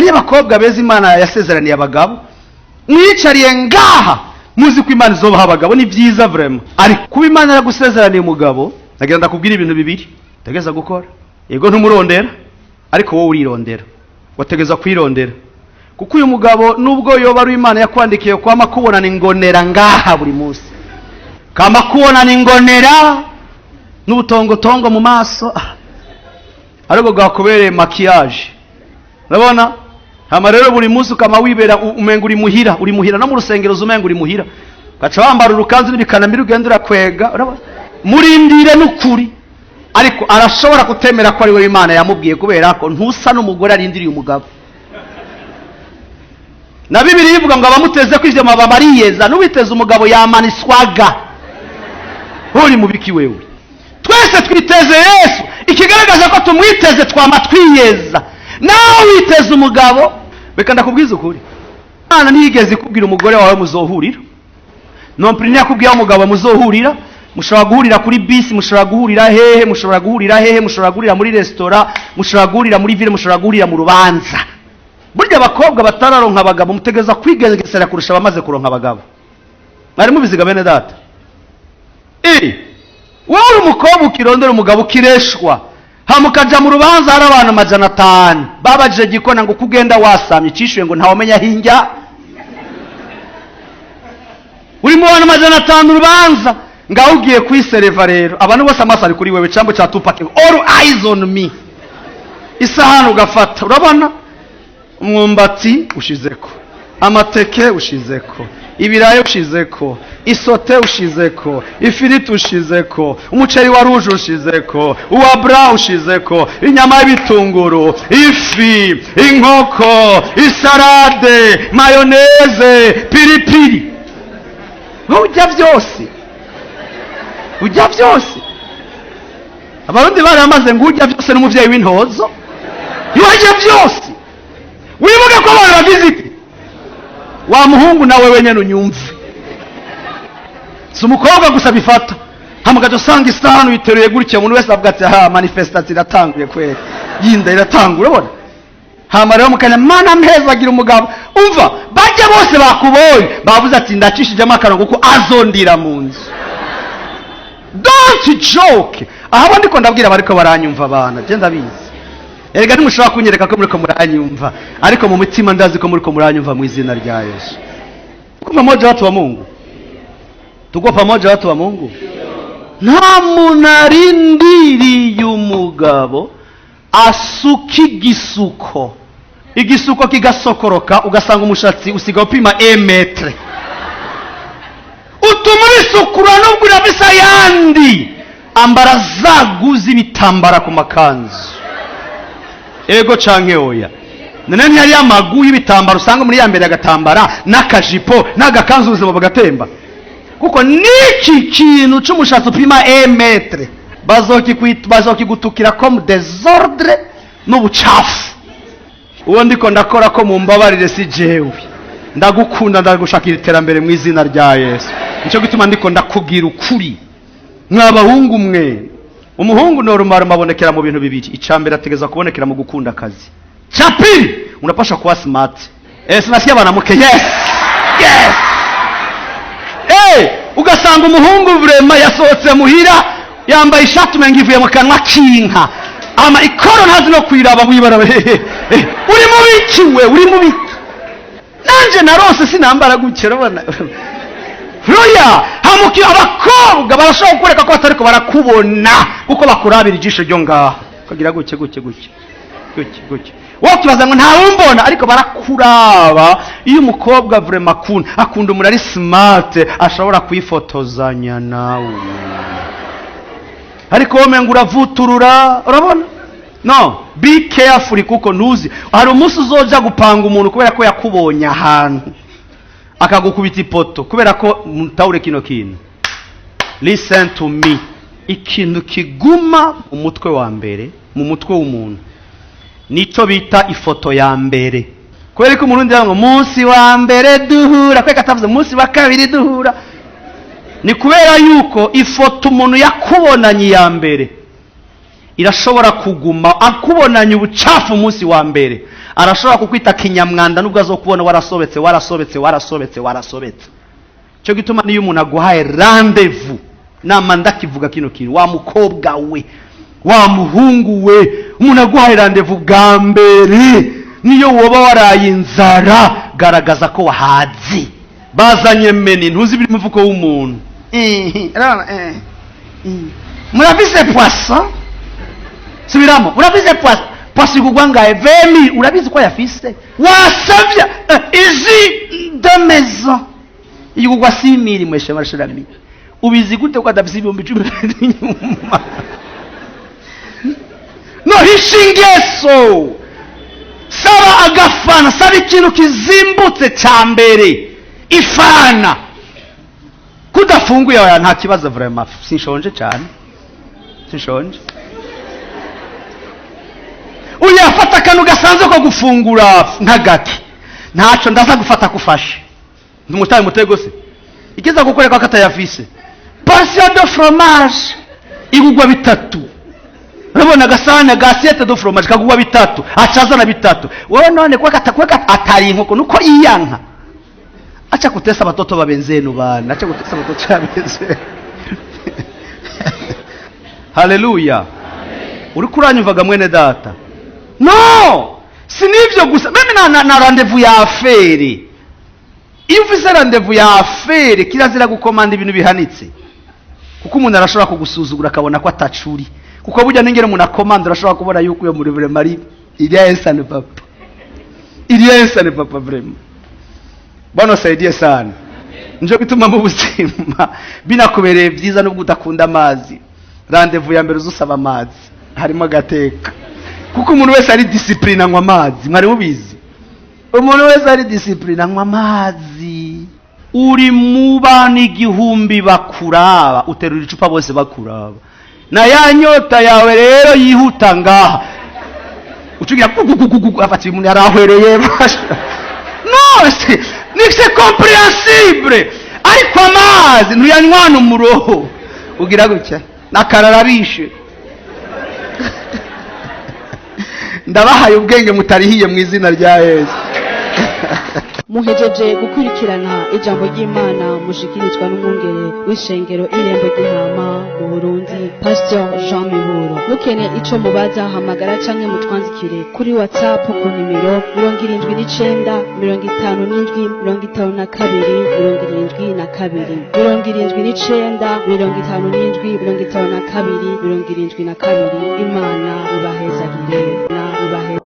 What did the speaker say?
hari abakobwa beza Imana yasezeraniye abagabo mwicariye ngaha muzi ko Imana izobaha abagabo ni byiza vraiment ariko kuba Imana yagusezeraniye umugabo nagira ndakubwira ibintu bibiri tegeza gukora yego ntumurondera ariko wowe urirondera wategeza kwirondera kuko uyu mugabo nubwo yoba ari Imana yakwandikiye kwa makubona ningonera ngaha buri munsi kama kubona ningonera n'ubutongotongo mu maso ariko gakubereye maquillage urabona hama rero buri munsi kama wibera umenga uri muhira no mu rusengero zumenga uri muhira gaca wambara urukanzu n'ibikanamira ugendera kwega urabona murindire n'ukuri ariko arashobora kutemera ko ari we Imana yamubwiye kubera ko ntusa n'umugore arindiriye umugabo na Bibiliya ivuga ngo abamuteze ko ivyo mababa ariyeza n'ubiteze umugabo yamaniswaga uri mubiki wewe twese twiteze Yesu ikigaragaza ko tumwiteze twamatwiyeza nawe witeze umugabo beka ndakubwiza ukuri Imana ntiyigeze kubwira umugore wawe muzohurira non plus yakubwiye umugabo muzohurira mushobora guhurira kuri bisi mushobora guhurira hehe mushobora guhurira muri restaurant mushobora guhurira muri ville mushobora guhurira mu rubanza burya abakobwa batararonka abagabo mutegeza kwigengesera kurusha abamaze kuronka abagabo mwari mubiziga bene data wowe umukobwa ukirondera umugabo ukireshwa hamukaja mu rubanza hari abantu 500 babajije gikona ngo kugenda wasamye cishuye ngo ntawomenya hinjya uri mu bantu 500 urubanza ngaho ugiye kwisereva rero abantu bose amaso ari kuri wewe cambo cha Tupac all eyes on me isahani ugafata urabona umwumbati ushizeko amateke ushizeko ibirayi ushizeko isote ushizeko ifiriti ushizeko umuceri wa rouge ushizeko uwa bra ushizeko inyama y'ibitunguru ifi inkoko isarade mayoneze piripiri ujya byose abarundi baramaze ngo ujya byose n'umuvyeyi w'intozo yujya byose wibuke ko abantu bagiziki wa muhungu nawe wenyene unyumve si umukobwa gusa bifata hamugaje usanga isahani uyiteruye gutya umuntu wese avuga ati manifestation iratanguye kwera yinda iratangura urabona hama rero mukanya mana mpezagira umugabo umva bajya bose bakubonye bavuze ati ndacishijemo akarongo ko azondira mu nzu don't joke aho ndiko ndabwira abariko baranyumva abana je ndabizi erega ntimushobora kunyereka ko muriko muranyumva ariko mu mutima ndazi ko muriko muranyumva mu izina rya Yesu tuko pamoja watu wa Mungu tuko pamoja watu wa Mungu nta munarindiriye umugabo asuka igisuko kigasokoroka ugasanga umushatsi usiga upima 1 metre utuma bisukura nubwo urabisa yandi ambara zaguzi bitambara ku makanzu ego canke oya none ntiyari amagu y'ibitambaro usanga muri yambere agatambara n'akajipo n'agakanzu ubuzima bagatemba kuko niki kintu c'umushatsi upima 1 metre bazokigutukira comme désordre n'ubucafu uwo ndiko ndakora ko mu mbabarire si jewe ndagukunda ndagushakira iterambere mu izina rya Yesu nico gituma ndiko ndakubwira ukuri mwabahungu mwe umuhungu normal mabonekera mu bintu bibiri icambere ategeza kubonekera mu gukunda akazi chapi unapasha kuwa smart sinasikia banamuke yes ugasanga umuhungu vraiment yasohotse muhira yambaye ishati mengivuye mu kanwa kinka ama ikoro ntazi no kwiraba mwibara uri mubiki nanje narose sinambara gukera bana Roya hamuki abakobwa barashobora kureka ko batariko barakubona kuko bakurabira ijisho ryo ngaho kagira guke wowe kibaza ngo ntawumbona ariko barakuraba iyo umukobwa vraiment akunda umurari smart ashobora kwifotozanya nawe ariko womenga uravuturura urabona no be careful kuko ntuzi hari umunsi uzoja gupanga umuntu kubera ko yakubonye ahantu akagukubita ipoto kubera ko mutawure kino kintu listen to me ikintu kiguma umutwe wa mbere mu mutwe w'umuntu nico bita ifoto ya mbere kubera ko umurundi yango munsi wa mbere duhura kweka tavuze munsi wa kabiri duhura ni kubera yuko ifoto umuntu yakubonanye ya mbere irashobora kuguma akubonanye ubucafu umunsi wa mbere, arashobora kukwita kinyamwanda nubwo azokubona warasobetse. Cyo gituma niyo umuntu aguhaye rendezvous, nama ndakivuga kino kintu, wa mukobwa we, wa muhungu we, umuntu aguhaye rendezvous bwa mbere, niyo woba waraye inzara, garagaza ko wahazi. Bazanye meni ntuzi biri mufuko w'umuntu. Murabize poisson? Subiramo, urabize poisson igugwa ngahe 20,000, urabizi ko yafise? Wasavya izi de maison igugwa 6,000 mweshe marasharami. Ubizi gute ko adafise ibihumbi 10 inyuma? No hishingeso. Saba agafana, saba ikintu kizimbutse cyambere. Ifana. Kudafunguye ya nta kibazo vraiment. Sinshonje cyane. Sinshonje. Uyafata akantu gasanzwe ko gufungura ntagati. Ntaco ndaza gufata kufashe. Ndumutaye mutego se. Ikiza gukoreka akatayafise. Portion de fromage igugwa 3. Urabona gasana gasiete de fromage kagugwa 3. Acazana 3. Wewe none kweka atari inkoko nuko iyanka. Acha kutesa batoto babenzenu bana. Acha kutesa batoto babenzenu. Haleluya. Uri kuranyumvaga mwene data? No! Sinivyo gusa. Mimi na rendezvous ya affaire. Iyo ufise rendezvous ya affaire kirazira gukomanda ibintu bihanitse. Kuko umuntu arashobora kugusuzugura akabona ko atacuri. Kuko burya n'ingere umuntu akomanda arashobora kubona yuko uyo muri Mari il y a un sang papa. Il y a un sang papa vraiment. Bwana saidie sana. Njo bituma mu buzima binakubereye byiza nubwo utakunda amazi. Rendezvous ya mbere uzusaba amazi harimo gateka. Kuko umuntu wese ari discipline anywa amazi, mwari mubizi. Umuntu wese ari discipline anywa amazi. Uri mubana 1000 bakuraba, uterura icupa bose bakuraba. Na ya nyota yawe rero yihuta ngaha. Ucugira kugugugugu afati umuntu yarahwereye basha. No, c'est compréhensible. Ariko amazi ntuyanywana umuroho. Ugira gutya nakararabishe. Ndabahaye ubwenge mutarihiye mu izina rya Yesu. Muhejeje gukurikirana ijambo ry'Imana mushikirizwa n'umwungere w'ishengero Irembo ry'Intama mu Burundi, Pasteur Jean Miburo. Mukene ico mubaza hamagara canke mutwanzikire kuri WhatsApp ku nimero 79 57 52 72 79 57 52 72. Imana ibahezagire na ibahezagire.